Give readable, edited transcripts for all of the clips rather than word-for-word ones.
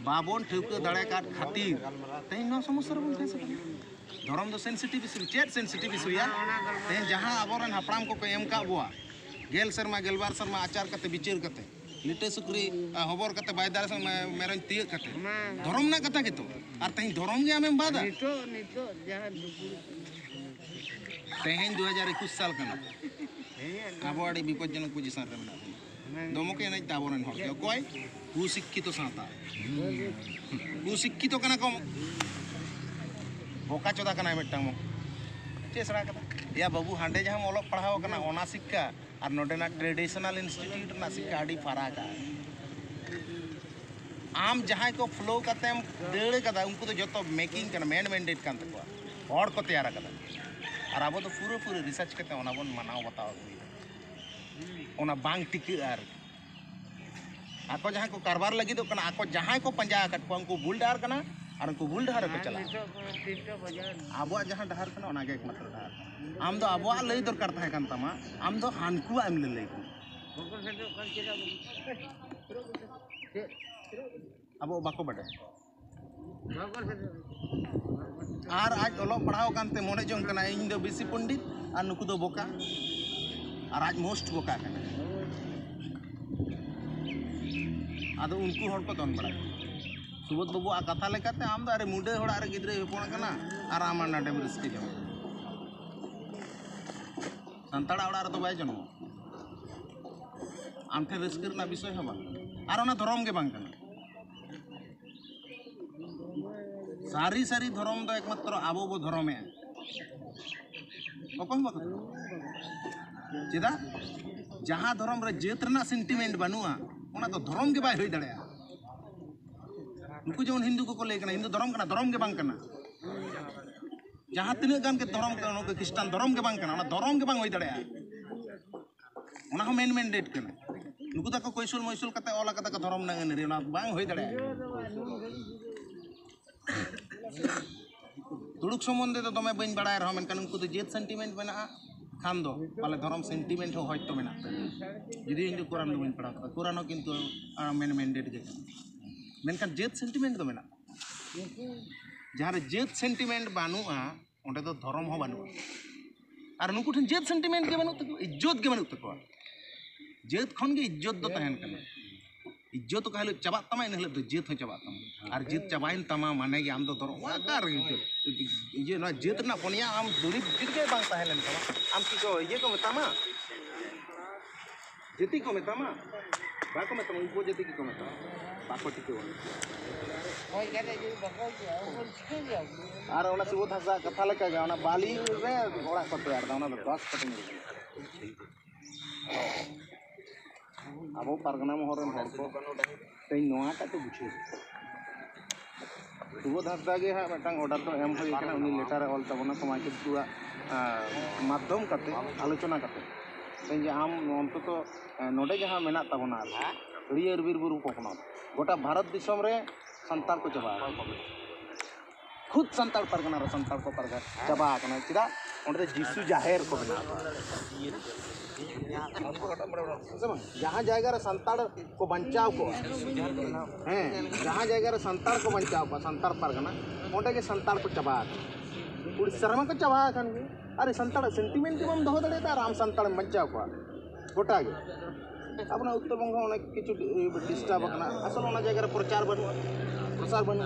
बाबन ठेक दाड़े का खातिर तेज समस्या बन फेस धर्म दो सेंसिटिव इशू चेत सेंसिटिव इशू तेज जहाँ आबोरन हपड़ाम को एम का बुआ गेल शर्मा गेलबार शर्मा आचार करते बिचार करते लिटे सुक्री हबर करते बायदार से मेरे तीय करते धर्म ना कथा के तो और तेज धर्म के आमें बादा तेज 2021 साल का आबो आड़ी विपज्जनक पोजिशन रे मेना दमके नहीं ताबोरन हो कोई कुशिक्षित साता कुशिक्षित कना को बोका चोदा कना मिटटांग मो चेसरा कथा या बाबू हांडे जहां ओलक पढ़ाव कना ओना शिक्षा और नोडेना ट्रेडिशनल इंस्टीट्यूट ना शिक्षा आड़ी फराक आम जहां को फ्लो करते देड़ कदा उनको तो जो मेकिंग कना मेन मैंडेट कान तको हड़ को तैयार कदा और अब तो पूरे रिसर्च करते ओना बन मनाव बताओ ओना बांग टिके आको जहाँ को कारबार लगी तो कना आको जहाँ को पंजा कट को उनको बुल डार कना और उनको बुल डार को चला अब जहाँ डार कना ओना के एकमात्र डार आम दो अब लई दरकार थाहे कान तमा आम दो हानकु आम लई अब बाको बड़े और आज ओलो पढ़ाओ कानते मोने जों कना इन दो बेसी पंडित और नुकु दो बोका और आज मोस्ट बोका कना आदो उनको हड़ को दन बड़ा सुबोध बाबू आ कथा लेकाते आम दो अरे मुंडे हड़ अरे गिद्रे होपण कना और आम नाटे रिस्क जम संताड़ा ओड़ा रे तो बाय जन्म आम ठे रिस्क रना विषय ह बांग और ओना धर्म के बांग कना सारी सारी धर्म दो एकमात्र आबो बो धर्मे ओकम बाको चेदा जहाँ धर्म रे जेत रना सेंटिमेंट बनुआ ओना तो धर्म के बाय होई दड़या नुकु जवन हिंदू को ले कना हिंदू धर्म कना धर्म के बांग कना जहाँ तिने गान के धर्म कना के क्रिश्चियन धर्म के बांग कना ओना धर्म के बांग होई दड़या ओना हो मेन मैंडेट कना नुकु तक कोइसुल मोइसुल कते ओला कते धर्म ना रे ओना बांग होई दड़या दुड़ुक सम्बन्धे तो दमे बइन बड़ाय रहा मेनकान उनको तो जेत सेंटिमेंट मेना खान दो पाले धर्म सेंटिमेंट हो हयतो मेना जुदी इन कुरान दो बइन पढ़ा कुरान हो किंतु मेन मैंडेट के मेनकान जेत सेंटिमेंट दो मेना जहाँ रे जेत सेंटिमेंट बानुआ ओंडे तो धर्म हो बानुआ और नुकु ठन जेत सेंटिमेंट के बानु तको इज्जत के बानु तको जेत खन के इज्जत दो तहन कना इज्जत का हले चबा तमा इन हले तो जेत हो चबा तमा और जेत चबाइन तमा माने कि आम तो धर्म वाकार ये ना जेत ना कोनिया आम दूरी जितके बांग ताहेलन तमा आम की को ये को मेतामा जेती को मेतामा बाको मेतामा उनको जेती की को मेतामा बाको टिके वन ओय केते जे बको जे ओन टिके जे आर ओना से वो थासा कथा लेका गे ओना बाली रे ओड़ा को तैयार दा ओना 10 कटिंग अब पारगना महरन हर को तेज नोआ का तो बुझे सुबोध हांसदा गे हा मिटांग ऑर्डर तो एम होई कना उनी लेटर ऑल तबना समाज के पूरा माध्यम करते आलोचना करते तेज आम अंत तो नोडे जहां मेना तबना हरियर बीर बुरु पकना गोटा भारत दिसम रे संताल को चबा खुद संताल पारगना रे संताल को पारगा चबा कना चिदा ओंडे जीसु जाहेर को बना जहाँ जाएगा रे संताड़ को बचाव को हैं जहाँ जाएगा रे संताड़ को बचाव को संताड़ पारगना ओंडे के संताड़ को चबा उड़ीसा में को चबा खान अरे संताड़ सेंटिमेंट के बम दहो दड़े राम संताड़ बचाव को गोटा के अपना उत्तर बंग अनेक किछु डिस्टर्ब करना असल ओना जगह रे प्रचार प्रसार बन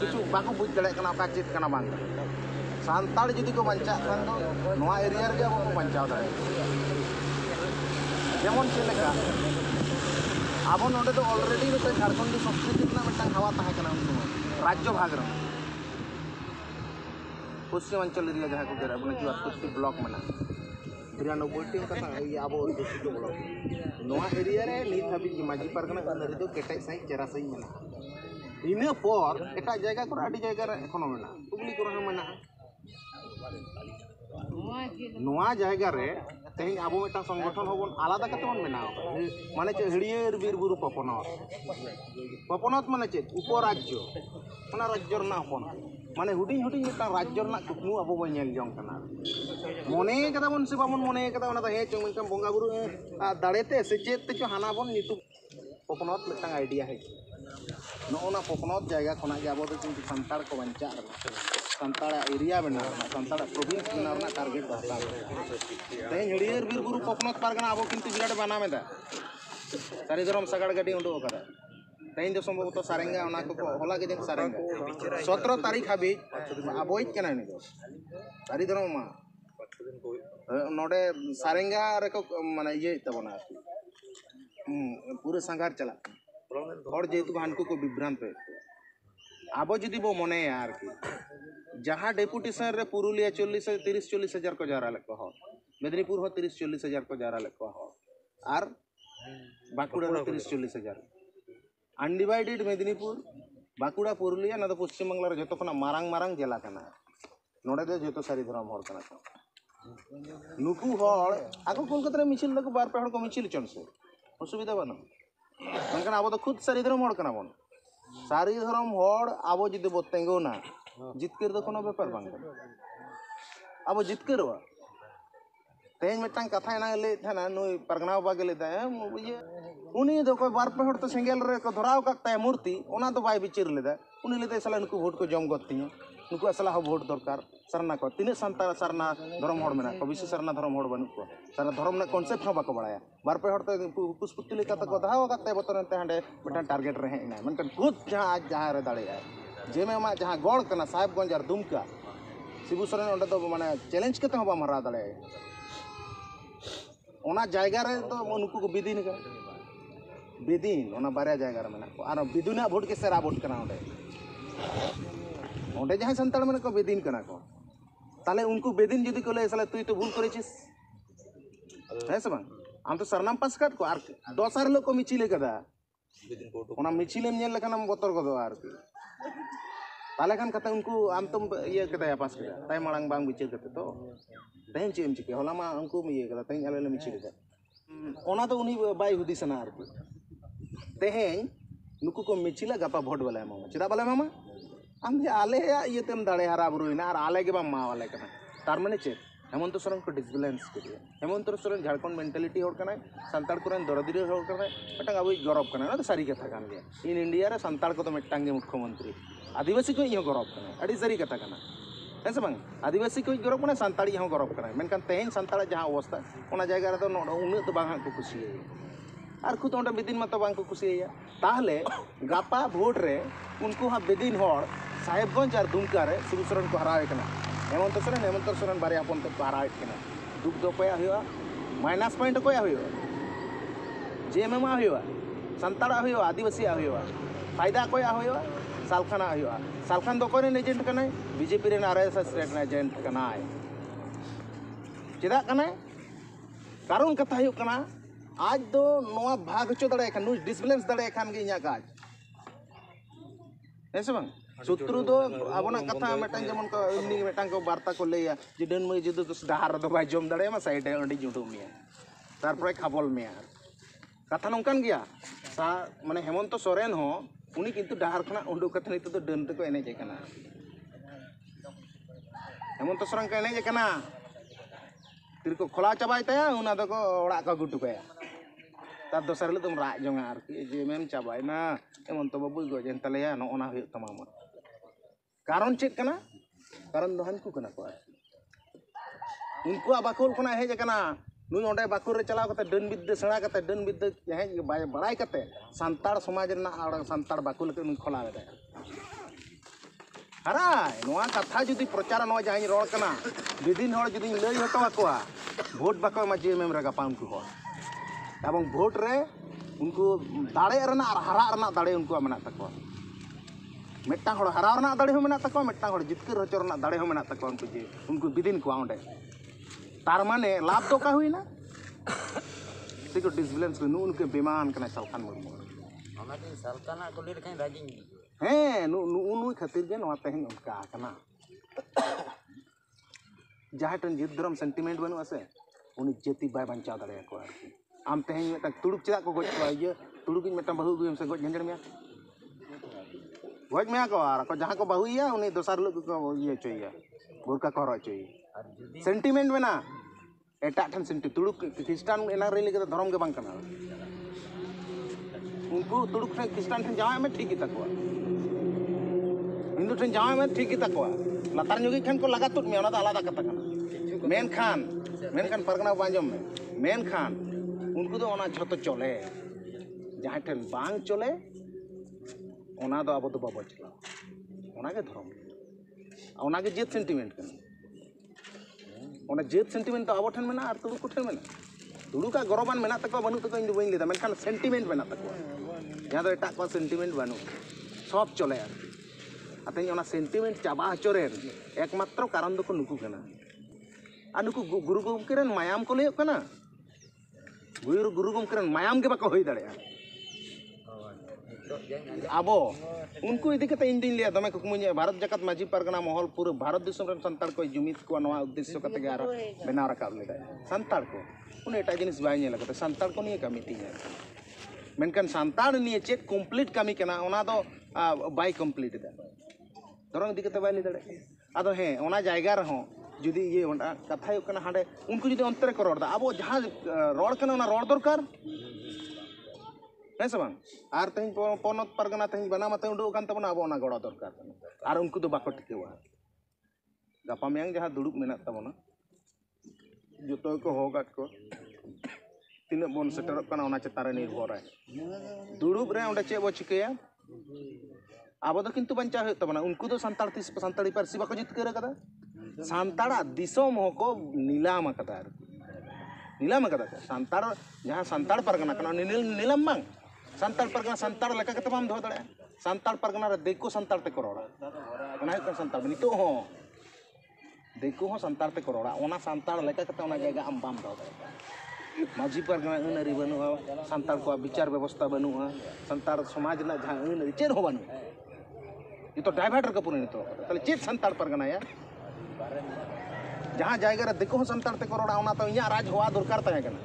किछु बाको बुझ दड़े कना का चेत कना बांग संताड़ जदि को बचा खान दो नोआ एरिया रे अब को बचाव दड़े जेमन चेलेका अब नोडे तो ऑलरेडी तो झारखंड संस्कृति ना मिटांग हवा ताहे कना उन राज्य भाग रे पश्चिमांचल एरिया जहाँ को गेरा बने 74 ब्लॉक मना 93 का ये अब दूसरी ब्लॉक नोआ एरिया रे नीत हबी माजी पारगना नरे तो केटाई सही चेरा सही मना इने पर एटा जगह को आडी जगह रे एखोनो मना उगली को मना नोआ जगह रे तेज अब मिटा संगठन होबन आलादा कते बन बनाओ माने चे हरियर बीर बुरु पपनत माने चे उपराज्य ओना राज्य रना हपन माने हुडिंग हुडिंग मिटा राज्य रना कुकमु अब बन नेल जंग कना मने कदा बन से बामन मने कदा ओना हे चंग मिटा बंगा बुरु दाड़ेते से चेत ते हाना बन नितु पपनत मिटा आइडिया है नोना पकनत जगह खना के अब किंतु संताड़ को बंचा संताड़ एरिया बना संताड़ प्रोविंस बना टारगेट रहता तेज हड़ियर बीर बुरु पकनत पारगना अब किंतु बिराट बना में सारी धरम सगाड़ गाड़ी उडो करा तेज सम्भवत सारेंगा हला के दिन सारेंगा 17 तारीख हाबी अबोज कना सारी धरम नोडे सारेंगा रेको माने ये तबना पूरे संगार चला और जेतु हानकु को विभ्रांत पे अब जुदी बो मने यार की जहाँ डेपुटेशन रे पुरुलिया 30-40 हजार को जारा लेको हो मेदिनीपुर हो 30-40 हजार को जारा लेको हो आर बाकुड़ा 30-40 हजार अनडिवाइडेड मेदिनीपुर बाकुड़ा पुरुलिया ना तो पश्चिम बंगला रे जतो खना मारांग मारांग जिला कना नोडे दे जतो सारी धरम हर कना नुकु हर आको कोलकाता रे मिছিল लको बार पे हर को मिছিল चनसे असुविधा बना मेनखान अब तो खुद सारी धरम हर कना बन सारी धरम हर अब जुदी बो तेंगोना जितकर दो कोनो व्यापार बांग अब जितकर वा तेज मिटांग कथा ना ले थाना नुई परगना बाबा के लेता है ये उनी दो कोई बार पे हर तो सेंगेल रे को धराव काता मूर्ति ओना तो बाय बिचिर लेदा उनी लेते सला नुकु वोट को जम गतिया नुकु असला हो वोट दरकार सरना को तीन संतार सरना धर्म हड़ में को विशेष सरना धर्म हड़ बनु को सरना धर्म ना कॉन्सेप्ट हो बाको बड़ाया बार पे हड़ तो पुष्पुत्ति लेका तो धाव काते बतन ते हंडे मिटान टारगेट रहे इना मनकन खुद जहां आज जहां रे दाड़े जे में मा जहां गड़ कना साहेबगंज और दुमका शिबू सोरेन ओंडे तो माने चैलेंज केते हो बा हरा दाड़े ओना जायगा रे तो उनको को बिदिन का बिदिन ओना बारे जायगा रे मना आर बिदुना वोट के सेरा वोट कना ओंडे ओंडे जहां संताड़ मने को बेदिन कना को ताले उनको बेदिन जदी को ले साले तुई तो भूल करेछिस है से बांग आम तो सरनाम पास काट को आर दोसर लोग को मिचिले कदा ओना मिचिलेम नेल लखनम बतर को आर ताले खान कथा उनको आम तुम ये कदा पास कदा ताई मांग बांग बिचिर कते तो तेन चेम चिके होला मा उनको ये कदा तेन आले मिचिले का ओना तो उनी बाई हुदिसना आर तेहेन नुकु को मिचिला गपा वोट वाला मामा चिदा वाला मामा आम जे आले ये तेम दाड़े हरा बुरुइना और आले के बा मा वाले कना तार माने चे हेमंत सोरेन को डिसबैलेंस करिए हेमंत सोरेन झारखंड मेंटालिटी होड़ कना संताड़ कुरन दरदिरे होड़ कना पटंग अबई गौरव कना ना तो सारी कथा कान गया इन इंडिया रे संताड़ को तो मिट्टांगे मुख्यमंत्री आदिवासी को इहो गौरव कना अड़ी सारी कथा कना ऐसे बांग आदिवासी को गौरव कना संताड़ी इहो गौरव कना मेनकान तेहेन संताड़ जहां अवस्था ओना जायगा रे तो उन्ने तो बांग को खुशी और खुद ओंडे बेदिन मत बांग को खुशी ताहले गापा वोट रे उनको हाँ बेदिन होड़ साहेबगंज और दुमका रे शिबू सोरेन को हरावे कना हेमंत सोरेन बारे आपन तो हरावे कना दुख दो कोया हुआ माइनस पॉइंट कोया हुआ जेएमएम हुआ संताड़ा हुआ आदिवासी हुआ फायदा कोया हुआ सालखाना हुआ सालखान दो कोने एजेंट कना बीजेपी रे आरएसएस रे एजेंट कना चेदा कना कारण कथा हुआ कना आज दो नोआ भाग चो दड़े खान नु डिसबैलेंस दड़े खान गे इया काज ऐसे बांग शत्रु दो आबोना कथा मेटांग जेमन को इमनी मेटांग को वार्ता को लेया जे डन मई जदो तो डाहार दो बाय जम दड़े मा साइड अंडी जुडो मिया तारपरे खाबल मिया कथा नोंकान गया सा माने हेमंत सोरेन हो उनी किंतु डाहार खना उंडो कथा नितो तो डन ते को एनेजे कना हेमंत सोरेन को एनेजे कना तिर को खोला चाबाय ताया उना दो को ओड़ा का गुटु कया तार दोसर ले तुम राज जोंगा आर की जे मेम चाबाय ना हेमंत बाबू गजेन तलेया नो ओना हुय तमाम कारण चेक कना कारण दोहन को कना को उनको बाकुल खना हेज कना नुई ओंडे बाकुल रे चलाव कते डन बिद्दे सेणा कते डन बिद्दे हेज बड़ाई कते संताड़ समाज रना आड़ संताड़ बाकुल के नुई खोला दे हराय नोआ कथा जुदी प्रचार नो जाई रोड कना बिदिन होड़ जुदी लई हतो आकोआ वोट बाको मा जेएमएम रे गापा उनको हो एवं वोट रे उनको दाड़े रना हरा रना दाड़े उनको मेना तको मिट्टा होड़ हरा रना दाड़े हो मेना तको मिट्टा होड़ जितकर रचो रना दाड़े हो मेना तको उनको जे उनको बिदिन को ओंडे तार माने लाभ तो का हुईना सिको डिसबैलेंस नु उनके बेमान कना सालखान मुर्मू ओना के सालखाना को ले खाई राजी हैं नु खातिर जे नवा तेहन उनका कना जहाटन जित धर्म सेंटिमेंट बनु आसे उनी जेती बाय बंचा दाड़े को आम तेहन मेटा तुड़ुक चदा को गज को ये तुड़ुक मेटा बहु गुम से गज झंझड़ में गज में को आर को जहां को बहुइया उनी दोसर लोग को ये चाहिए बुरका को हरो चाहिए सेंटिमेंट में ना एटा ठन सेंटि तुड़ुक क्रिश्चियन एना रे लेके धर्म के बांग कना उनको तुड़ुक ठेन क्रिस्टान ठेन जावाय में ठीक गिता को हिंदू ठेन जावाय में ठीक गिता को लातार ᱧᱚᱜᱤ खान को लगा तुट में ओना दा आलादा कथा kana मेनखान परगना बांजम में मेनखान उनको दो ओना झतो चले जहां ठेन बांग चले ओना दो अब तो बाबा चला ओना के धर्म ओना के जेत सेंटिमेंट kana ओना जेत सेंटिमेंट तो अब ठेन मेना आर तुड़ुक ठेन मेना तुड़ुक का गौरवान मेना तक बनू तक इन बइन लेदा मेनखान सेंटिमेंट मेना तक जहां दो एटा को सेंटिमेंट बनू सब चले आते ओना सेंटिमेंट चाबा हचोरेन एकमात्र कारण दो को नुकु kana आ नुकु गुरु गमके रेन मायाम को लेयो kana गुरु गमके रेन मायाम के बाको होई दाड़े आबो उनको इदी कते इन दिन लिया दमे कुकुमुनी भारत जगत माझी परगना महल पूरे भारत दिसम रेन संताड़ को जुमित को नवा उद्देश्य कते के आर बेनाव रखा लेदा संताड़ को उन एटा जिनिस बाय नेला कते संताड़ को निये कमी ती मेनकान संताड़ निये चेक कंप्लीट कमी kana ओना दो बाय कंप्लीट दा धरम इदी कते बाय ले दाड़े आदो हे ओना जायगा रहो जुदी ये ओना कथा यो kana हाडे उनको जुदी अंतर को रोड दा आबो जहां रोड kana ओना रोड दरकार है सब आर तहिं पनत परगना तहिं बना मते उडो कान तबना अब ओना गड़ा दरकार आर उनको तो बाको टिकेवा गापा मेंग जहां दुड़ुक मेना तबना जतो को होगाट को तीन बोन सेटर kana ओना चतारे निर्भर है दुड़ुक रे ओंडे चे बो चिकेया अब तो किंतु बंचा हो तबना उनको तो संताड़ी पारसी बाको जितकेर कदा संताड़ा दिसोम को नीलाम कदा संताड़ जहां संताड़ परगना kana नीलम बांग संताड़ परगना संताड़ लेका कते बाम दो दाड़े संताड़ परगना रे देखो संताड़ ते करोड़ा ओना है संताड़ नितो हो देखो हो संताड़ ते करोड़ा ओना संताड़ लेका कते ओना जायगा आम बाम दो दाड़े माझी परगना अनरी बनुआ संताड़ को विचार व्यवस्था बनुआ संताड़ समाज ना जहां अनरी चेर हो बनु ये तो डाइवर्टर का पूरे नितो ताले चेत संताड़ परगना या जहां जायगा रे देखो हो संताड़ ते करोड़ा ओना तो इया राज होआ दरकार तहे kana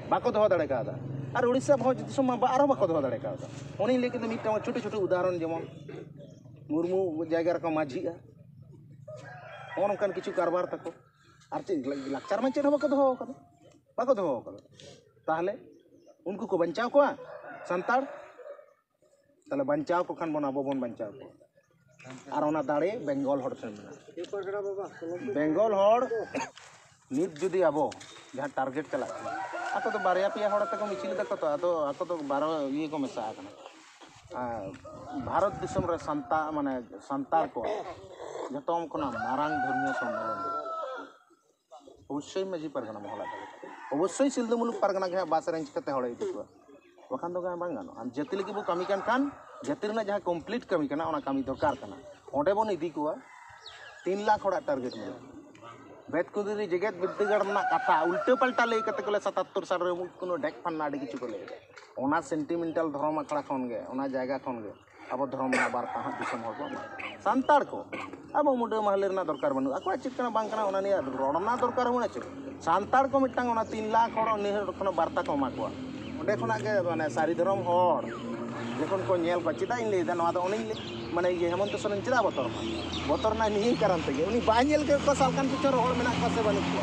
बाको दो दाड़े का और उड़ीसा भोज दिसम आरो बाको दो दाड़े का उनी लेके तो मिटा छोटे छोटे उदाहरण जेमन मुर्मू जायगा रे को माझीआ ओनकन किछु कारबार तको आर चे लाचार में चेर बाको दो ताहले उनको को बंचाव को संताड़ ताले बंचाव को खान बन आबो बन बंचाव को और ओना दाड़े बेंगल हड़ ठेन बेंगल हड़ नित जुदी आबो जहां टारगेट चला आतो तो बारया पिया हड़ तक मिचिल तक तो आतो तो 12 ये को मेसा kana भारत दिसम रे संता माने संतार को जतम कोना मारांग धर्मीय सम्मेलन अवश्य माझी परगना महला अवश्य सिलदु मुलुक परगना के बास रेंज कते हड़ इदुआ वखान दो गाय बांग गानो आम जति लगी बो कमी कान जति रना जहां कंप्लीट कमी kana ओना कमी दरकार kana ओंडे बोन इदी कुआ 3 लाख हड़ा टारगेट में बेतकुदरी जगत विद्यागढ़ ना कथा उल्टे पलटा ले कते कोले 77 साल रे कोनो डेक फन नाडी किछु कोले ओना सेंटिमेंटल धर्म अखड़ा खन गे ओना जायगा खन गे अब धर्म ना बार्ता हा दिसम हर को संताड़ को अब मुडे महले रना दरकार बनु अको चित kana बांग kana ओना निया रोडना दरकार होना चे संताड़ को मिटांग ओना 3 लाख हड़ निहर खन बार्ता को मा को ओंडे खना के माने सारी धर्म हर जखन को नेल को चिदा इन लेदा नवा दो ओनी माने ये हेमंत सोरेन चिदा बतर ना नहीं कारण ते उनी बानेल के को सालकान पिछर हड़ मेना को से बनु को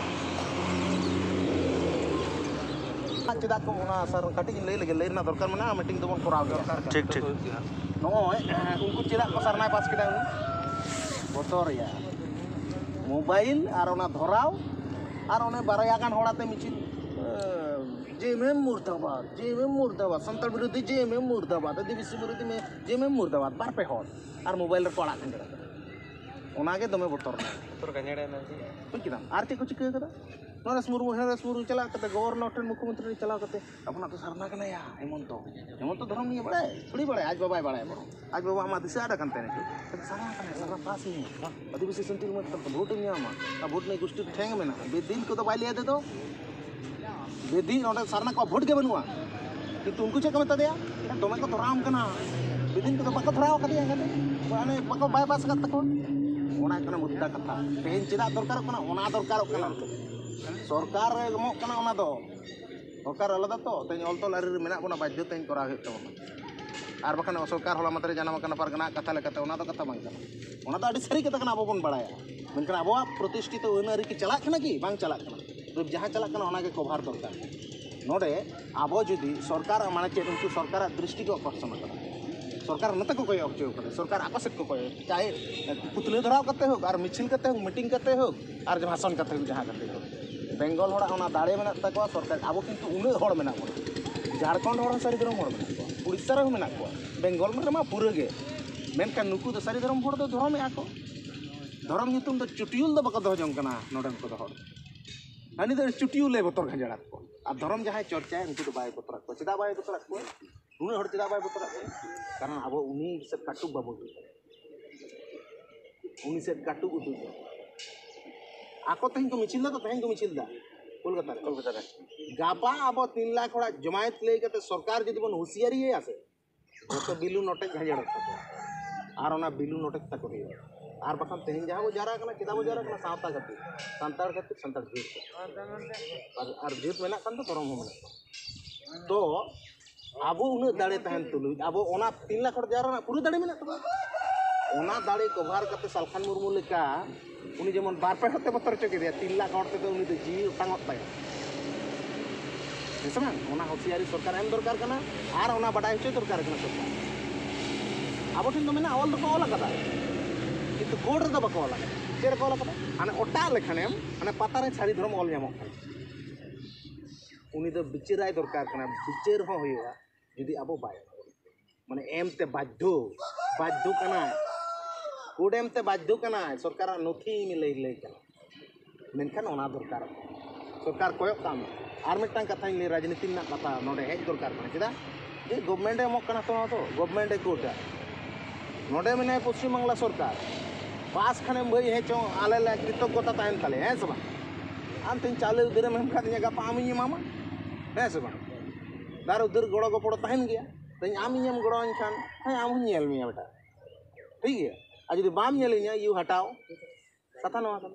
चिदा को ओना सर काटी ले लगे लेना दरकार मना मीटिंग तो बन कराव ठीक नोय उनको चिदा को सरना पास किदा बतर या मोबाइल और ओना धराव और ओने बारया गान हड़ाते मिचिल जेएमएम मुर्दाबाद संताल विरोधी जेएमएम मुर्दाबाद आदिवासी विरोधी में जेएमएम मुर्दाबाद बार पे हड़ और मोबाइल रे पड़ा खंडरा ओना के दमे बतर गनेड़े ना जी कुछ किदाम आर चे कुछ के कदा नरेश मुर्मू चला कते गवर्नर टन मुख्यमंत्री चला कते अपना तो सरना कना या हेमंत धर्म नहीं बड़े थोड़ी बड़े आज बाबा बड़े आज बाबा हम दिशा आडा कंते ने सरना कना सरना पास ही आदिवासी सेंटर में तो वोट नहीं आमा वोट नहीं गोष्ठी ठेंग में ना बेदिन को तो बाय लिया दे दो बेदिन ओंडे सरना को वोट के बनुआ कि तुमको चे कमता दिया दमे को धराम कना बेदिन को तो बाको धराव कदिया कने माने बाको बाय पास करता को ओना कना मुद्दा कथा तेन चिदा दरकार कना ओना दरकार कना सरकार रे एमो कना ओना दो सरकार अलदा तो तेन ऑलतो लारी मेना बना बाध्य तेन करा हे तो आर बखान सरकार होला मात्रे जाना कना परगना कथा लेकते ओना दो कथा बांग कना ओना दो आडी सरी कथा कना अब बन बड़ाया मेनखान अब प्रतिष्ठित अनारी की चला कना कि बांग चला कना तो जहां चला कना ओना के कभार दरकार नोडे आबो जुदी सरकार माने चेत उनको सरकार दृष्टि को आकर्षण करा सरकार नते को कोई ऑब्जेक्ट करे सरकार आको सेट को कोई चाहे पुतले धराव करते हो और मिছিল करते हो मीटिंग करते हो और भाषण करते हो जहां करते हो बेंगल होड़ा ओना दाड़े मेना तको सरकार आबो किंतु उन्हें होड़ मेना को झारखंड होड़ सारी धर्म होड़ मेना को उड़ीसा रे मेना को बेंगल में मा पूरे गे मेनका नुकु तो सारी धर्म होड़ दो धर्म आको धर्म नितुम दो चुटियुल दो बका दो जंग कना नोडन को होड़ हानि दो चुटियुल बतर खंजड़ा को आ धर्म जहां चर्चा उनको तो बाय बतर को चिदा बाय बतर को उन्हें हर चिदा बाय बतर को कारण अब उन्हीं से काटू बाबू उन्हीं से काटू उदू आको तहन को मिचिल तो तहन को मिचिल दा कोलकाता रे गापा अब 3 लाख होड़ा जमायत ले के सरकार जदि बन होशियारी है आसे तो बिलु नोटे खंजड़ा आर ओना बिलु नोटे तक हो आर बखन तेहन जहाँ वो जारा कना चिदा वो जारा कना सावता गति संताड़ जीत और जीत मेना कन तो धर्म हो तो आबो उन्हें दाड़े तहन तुलु आबो ओना 3 लाख जारा पूरी दाड़े मेना तो ओना दाड़े कभार करते सालखान मुर्मू लेका उनी जेमन बार पे हते बतर चके दिया 3 लाख हड़ते तो उनी तो जी टांगत ताया हेसमान ओना होशियारी सरकार एम दरकार कना आर ओना बडाय होचे दरकार कना सरकार आबो ठिन तो मेना ऑल तो ऑल कदा किंतु कोड रे बको ऑल चेर को ऑल कदा माने ओटा लेखनेम माने पता रे सारी धर्म ऑल जामो उनी तो बिचाराय दरकार कना बिचार हो होया यदि आबो बाय माने एम ते बाध्य कना कोड एम ते बाध्य कना सरकार नथी मिले ले कना मेनखान ओना दरकार सरकार कोयक काम आर मिटांग कथा ले राजनीति ना कथा नोडे हेज दरकार कना चिदा जे गवर्नमेंट एमो कना तो गवर्नमेंट कोटा नोडे मेने पश्चिम बांग्ला सरकार पास खाने भाई है चो आले ले कृतज्ञता ताहन ताले है सब आम तीन चाले उधर में हम खाते गापा आम ही मामा है सब दार उधर गड़ो गपड़ ताहन गया तो आम ही हम गड़ो खान है आम ही नेल मिया बेटा ठीक है आज यदि बाम नेलिया यू हटाओ कथा नवा कन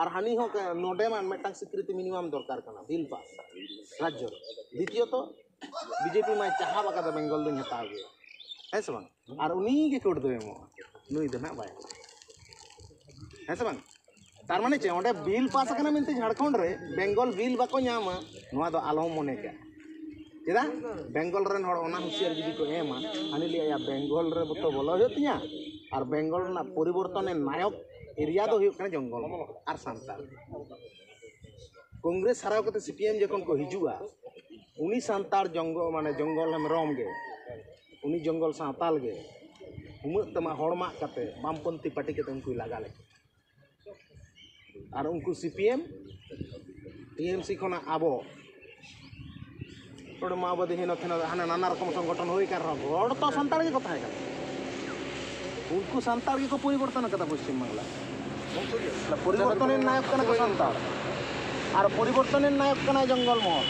और हानि हो नोडे मान मेटांग स्वीकृति मिनिमम दरकार कना बिल पास राज्य द्वितीय तो बीजेपी में चाहा बका बेंगल दिन हटाओ गया है सब और उनी के कोड दो एमो नुई दना बाय है सब तार माने चे ओंडे बिल पास कना मिनते झारखंड रे बेंगल बिल बाको न्यामा नोआ दो आलो मने के चेदा बेंगल रेन हड़ ओना हुसियार जदि को एमा हानि लिया बेंगल रे बतो बोलो होतिया और बेंगल ना परिवर्तन नायक एरिया दो हुयो कना जंगल और सांताल कांग्रेस हराव कते सीपीएम जखन को हिजुआ उनी सांताल जंगल माने जंगल हम रोम गे उनी जंगल सांताल गे उमत तमा हड़मा कते बामपंथी पार्टी के उनको लगा ले और उनको सीपीएम टीएमसी खना आबो थोड़े माओवादी हेन थेन हाना नाना रकम संगठन होई कर हड़ तो सांताल के कथा है उनको सांताल के को परिवर्तन कथा पश्चिम बांग्ला परिवर्तन नायक कना को सांताल और परिवर्तन नायक कना जंगल महल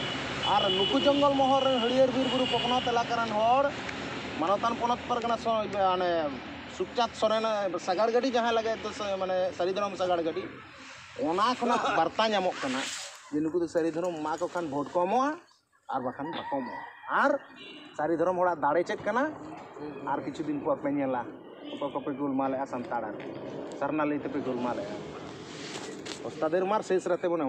और नुकु जंगल महल हड़ियर बीर बुरु पकनत एलाकारन हड़ मानवतान पनत परगना माने सुखचाँद सोरेन सागाड़ गाड़ी जहाँ लगे तो माने सारीधरम सागाड़ गाड़ी ओना खना बार्ता नामक कना जे नुकु तो सारीधरम मा को खान भोट को एमोआ और बाखान बाको एमोआ और सारीधरम होड़ा दाड़े चेक कना और किछु दिन पर पे नेला को गोलमाल सांताड़ सरना लेते पे गोलमाल ओस्तादेर मार शेष रहते बने